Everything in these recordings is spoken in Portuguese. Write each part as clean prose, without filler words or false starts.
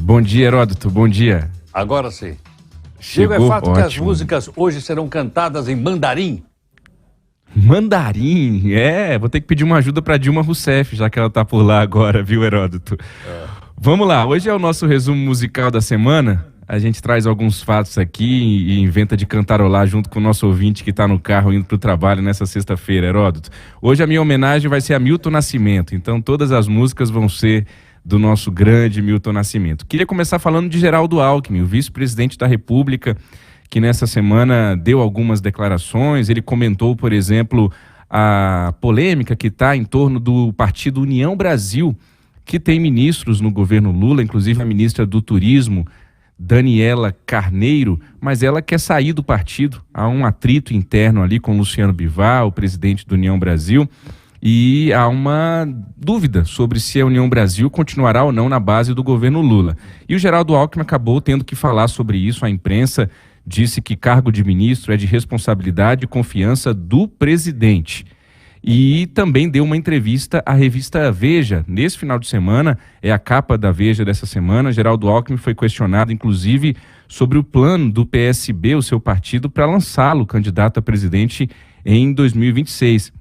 Bom dia, Heródoto, bom dia. Agora sim. Chegou, Diego, é fato ótimo. que as músicas hoje serão cantadas em mandarim? Mandarim? Vou ter que pedir uma ajuda para Dilma Rousseff, já que ela tá por lá agora, viu, Heródoto? Vamos lá, hoje é o nosso resumo musical da semana. A gente traz alguns fatos aqui e inventa de cantarolar junto com o nosso ouvinte que está no carro indo para o trabalho nessa sexta-feira, Heródoto. Hoje a minha homenagem vai ser a Milton Nascimento, então todas as músicas vão ser do nosso grande Milton Nascimento. Queria começar falando de Geraldo Alckmin, o vice-presidente da República, que nessa semana deu algumas declarações. Ele comentou, por exemplo, a polêmica que está em torno do partido União Brasil, que tem ministros no governo Lula, inclusive a ministra do Turismo, Daniela Carneiro, mas ela quer sair do partido. Há um atrito interno ali com Luciano Bivar, o presidente do União Brasil, e há uma dúvida sobre se a União Brasil continuará ou não na base do governo Lula. E o Geraldo Alckmin acabou tendo que falar sobre isso. A imprensa disse que cargo de ministro é de responsabilidade e confiança do presidente. E também deu uma entrevista à revista Veja. Nesse final de semana, é a capa da Veja dessa semana, Geraldo Alckmin foi questionado, inclusive, sobre o plano do PSB, o seu partido, para lançá-lo candidato a presidente em 2026.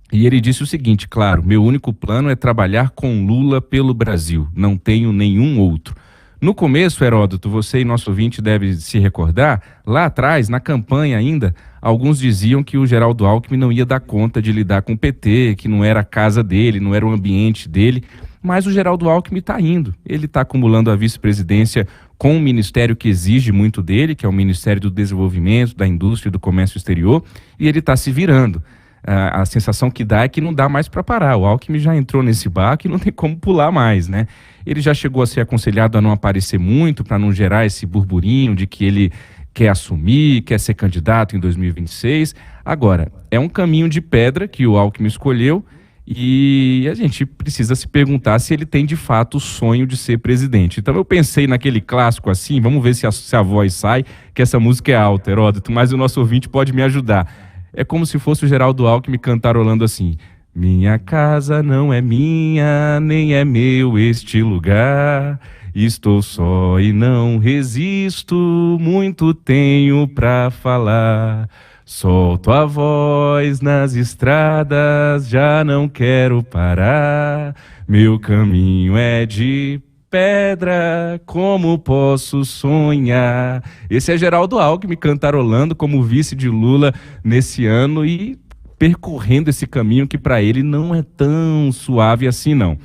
E ele disse o seguinte: claro, meu único plano é trabalhar com Lula pelo Brasil, não tenho nenhum outro. No começo, Heródoto, você e nosso ouvinte deve se recordar, lá atrás, na campanha ainda, alguns diziam que o Geraldo Alckmin não ia dar conta de lidar com o PT, que não era a casa dele, não era o ambiente dele, mas o Geraldo Alckmin está indo. Ele está acumulando a vice-presidência com um ministério que exige muito dele, que é o Ministério do Desenvolvimento, da Indústria e do Comércio Exterior, e ele está se virando. A sensação que dá é que não dá mais para parar. O Alckmin já entrou nesse barco e não tem como pular mais, né? Ele já chegou a ser aconselhado a não aparecer muito para não gerar esse burburinho de que ele quer assumir, quer ser candidato em 2026. Agora, é um caminho de pedra que o Alckmin escolheu e a gente precisa se perguntar se ele tem de fato o sonho de ser presidente. Então eu pensei naquele clássico assim, vamos ver se a voz sai, que essa música é alta, Heródoto, mas o nosso ouvinte pode me ajudar. É como se fosse o Geraldo Alckmin cantarolando assim: minha casa não é minha, nem é meu este lugar. Estou só e não resisto, muito tenho pra falar. Solto a voz nas estradas, já não quero parar. Meu caminho é de pedra, como posso sonhar? Esse é Geraldo Alckmin cantarolando como vice de Lula nesse ano e percorrendo esse caminho que para ele não é tão suave assim, não.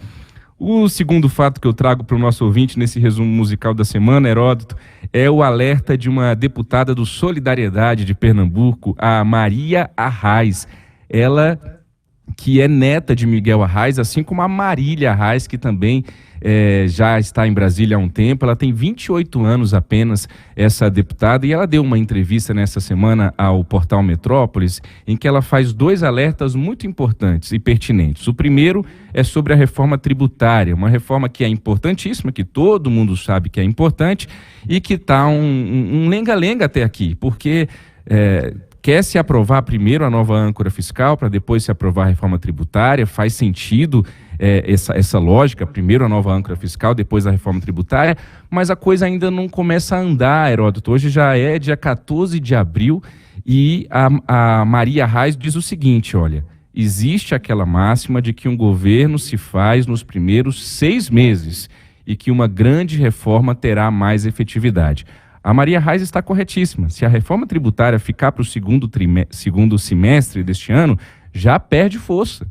O segundo fato que eu trago para o nosso ouvinte nesse resumo musical da semana, Heródoto, é o alerta de uma deputada do Solidariedade de Pernambuco, a Maria Arraes. Ela que é neta de Miguel Arraes, assim como a Marília Arraes, que também já está em Brasília há um tempo. Ela tem 28 anos apenas, essa deputada, e ela deu uma entrevista nessa semana ao portal Metrópolis, em que ela faz dois alertas muito importantes e pertinentes. O primeiro é sobre a reforma tributária, uma reforma que é importantíssima, que todo mundo sabe que é importante, e que está um lenga-lenga até aqui, porque quer se aprovar primeiro a nova âncora fiscal para depois se aprovar a reforma tributária. Faz sentido essa lógica, primeiro a nova âncora fiscal, depois a reforma tributária, mas a coisa ainda não começa a andar, Heródoto. Hoje já é dia 14 de abril e a Maria Arraes diz o seguinte: olha, existe aquela máxima de que um governo se faz nos primeiros 6 meses e que uma grande reforma terá mais efetividade. A Maria Arraes está corretíssima. Se a reforma tributária ficar para o segundo semestre deste ano, já perde força.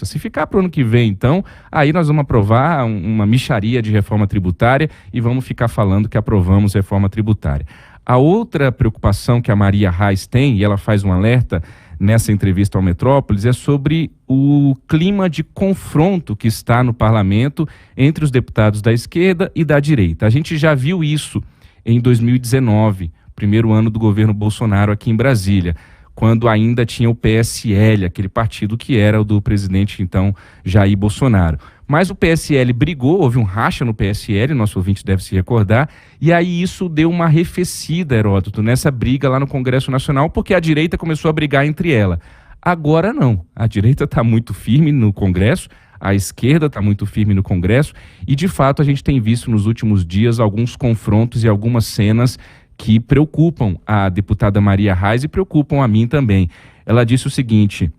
Se ficar para o ano que vem, então, aí nós vamos aprovar uma mixaria de reforma tributária e vamos ficar falando que aprovamos reforma tributária. A outra preocupação que a Maria Arraes tem, e ela faz um alerta nessa entrevista ao Metrópolis, é sobre o clima de confronto que está no parlamento entre os deputados da esquerda e da direita. A gente já viu isso em 2019, primeiro ano do governo Bolsonaro aqui em Brasília, quando ainda tinha o PSL, aquele partido que era o do presidente, então, Jair Bolsonaro. Mas o PSL brigou, houve um racha no PSL, nosso ouvinte deve se recordar, e aí isso deu uma arrefecida, Heródoto, nessa briga lá no Congresso Nacional, porque a direita começou a brigar entre ela. Agora não, a direita está muito firme no Congresso, A esquerda está muito firme no Congresso e, de fato, a gente tem visto nos últimos dias alguns confrontos e algumas cenas que preocupam a deputada Maria Reis e preocupam a mim também. Ela disse o seguinte: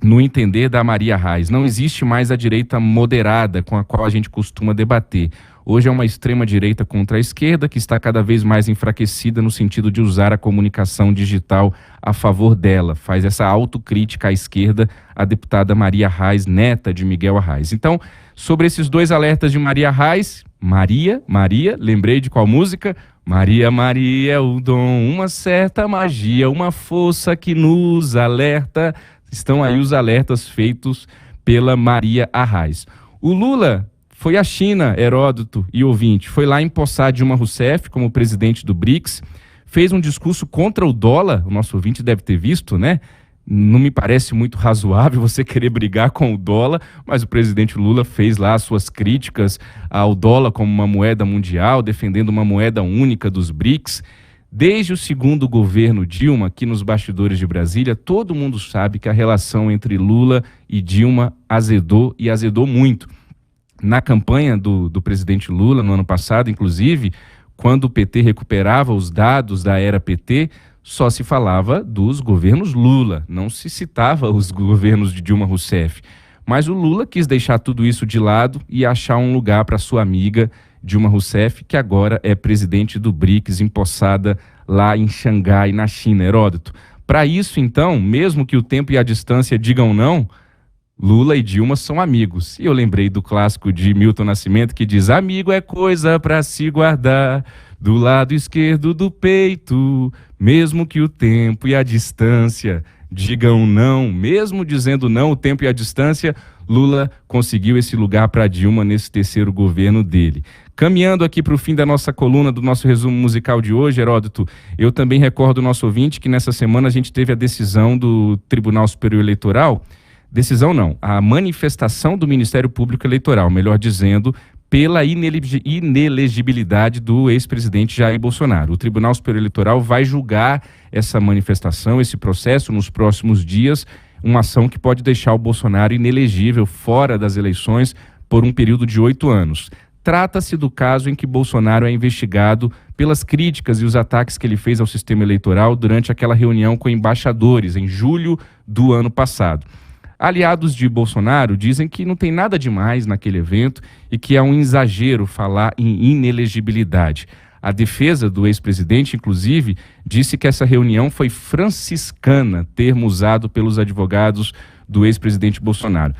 no entender da Maria Reis, não existe mais a direita moderada com a qual a gente costuma debater. Hoje é uma extrema-direita contra a esquerda que está cada vez mais enfraquecida no sentido de usar a comunicação digital a favor dela. Faz essa autocrítica à esquerda a deputada Maria Reis, neta de Miguel Arraes. Então, sobre esses dois alertas de Maria Reis, Maria, lembrei de qual música? Maria, Maria é o dom, uma certa magia, uma força que nos alerta. Estão aí os alertas feitos pela Maria Arraes. O Lula foi à China, Heródoto e ouvinte, foi lá empossar Dilma Rousseff como presidente do BRICS, fez um discurso contra o dólar, o nosso ouvinte deve ter visto, né? Não me parece muito razoável você querer brigar com o dólar, mas o presidente Lula fez lá as suas críticas ao dólar como uma moeda mundial, defendendo uma moeda única dos BRICS. Desde o segundo governo Dilma, aqui nos bastidores de Brasília, todo mundo sabe que a relação entre Lula e Dilma azedou e azedou muito. Na campanha do presidente Lula, no ano passado, inclusive, quando o PT recuperava os dados da era PT, só se falava dos governos Lula, não se citava os governos de Dilma Rousseff. Mas o Lula quis deixar tudo isso de lado e achar um lugar para sua amiga Dilma Rousseff, que agora é presidente do BRICS, empossada lá em Xangai, na China, Heródoto. Para isso, então, mesmo que o tempo e a distância digam não, Lula e Dilma são amigos. E eu lembrei do clássico de Milton Nascimento que diz: amigo é coisa para se guardar do lado esquerdo do peito, mesmo que o tempo e a distância digam não. Mesmo dizendo não, o tempo e a distância, Lula conseguiu esse lugar para Dilma nesse terceiro governo dele. Caminhando aqui para o fim da nossa coluna, do nosso resumo musical de hoje, Heródoto, eu também recordo o nosso ouvinte que nessa semana a gente teve a decisão do Tribunal Superior Eleitoral. Decisão não, a manifestação do Ministério Público Eleitoral, melhor dizendo, pela inelegibilidade do ex-presidente Jair Bolsonaro. O Tribunal Superior Eleitoral vai julgar essa manifestação, esse processo, nos próximos dias, uma ação que pode deixar o Bolsonaro inelegível fora das eleições por um período de 8 anos. Trata-se do caso em que Bolsonaro é investigado pelas críticas e os ataques que ele fez ao sistema eleitoral durante aquela reunião com embaixadores em julho do ano passado. Aliados de Bolsonaro dizem que não tem nada demais naquele evento e que é um exagero falar em inelegibilidade. A defesa do ex-presidente, inclusive, disse que essa reunião foi franciscana, termo usado pelos advogados do ex-presidente Bolsonaro.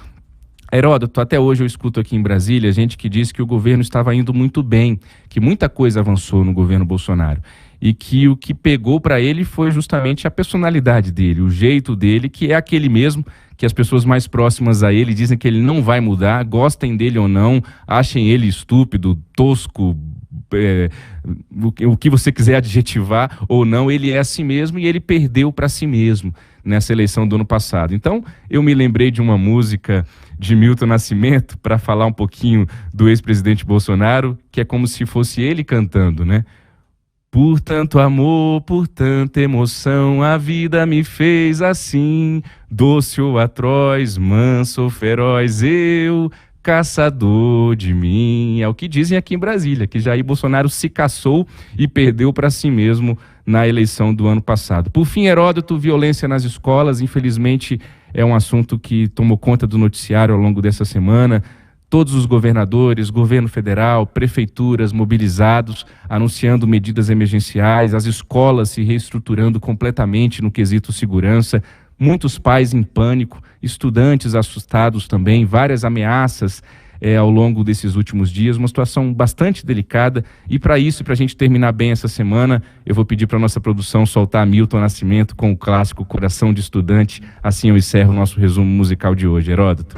Heródoto, até hoje eu escuto aqui em Brasília gente que diz que o governo estava indo muito bem, que muita coisa avançou no governo Bolsonaro e que o que pegou para ele foi justamente a personalidade dele, o jeito dele, que é aquele mesmo que as pessoas mais próximas a ele dizem que ele não vai mudar, gostem dele ou não, achem ele estúpido, tosco, o que você quiser adjetivar ou não, ele é assim mesmo e ele perdeu para si mesmo nessa eleição do ano passado. Então, eu me lembrei de uma música de Milton Nascimento para falar um pouquinho do ex-presidente Bolsonaro, que é como se fosse ele cantando, né? Por tanto amor, por tanta emoção, a vida me fez assim, doce ou atroz, manso ou feroz, eu, caçador de mim. É o que dizem aqui em Brasília, que Jair Bolsonaro se caçou e perdeu para si mesmo na eleição do ano passado. Por fim, Heródoto, violência nas escolas, infelizmente é um assunto que tomou conta do noticiário ao longo dessa semana. Todos os governadores, governo federal, prefeituras mobilizados, anunciando medidas emergenciais, as escolas se reestruturando completamente no quesito segurança, muitos pais em pânico, estudantes assustados também, várias ameaças ao longo desses últimos dias, uma situação bastante delicada. E para isso, para a gente terminar bem essa semana, eu vou pedir para a nossa produção soltar Milton Nascimento com o clássico Coração de Estudante. Assim eu encerro o nosso resumo musical de hoje, Heródoto.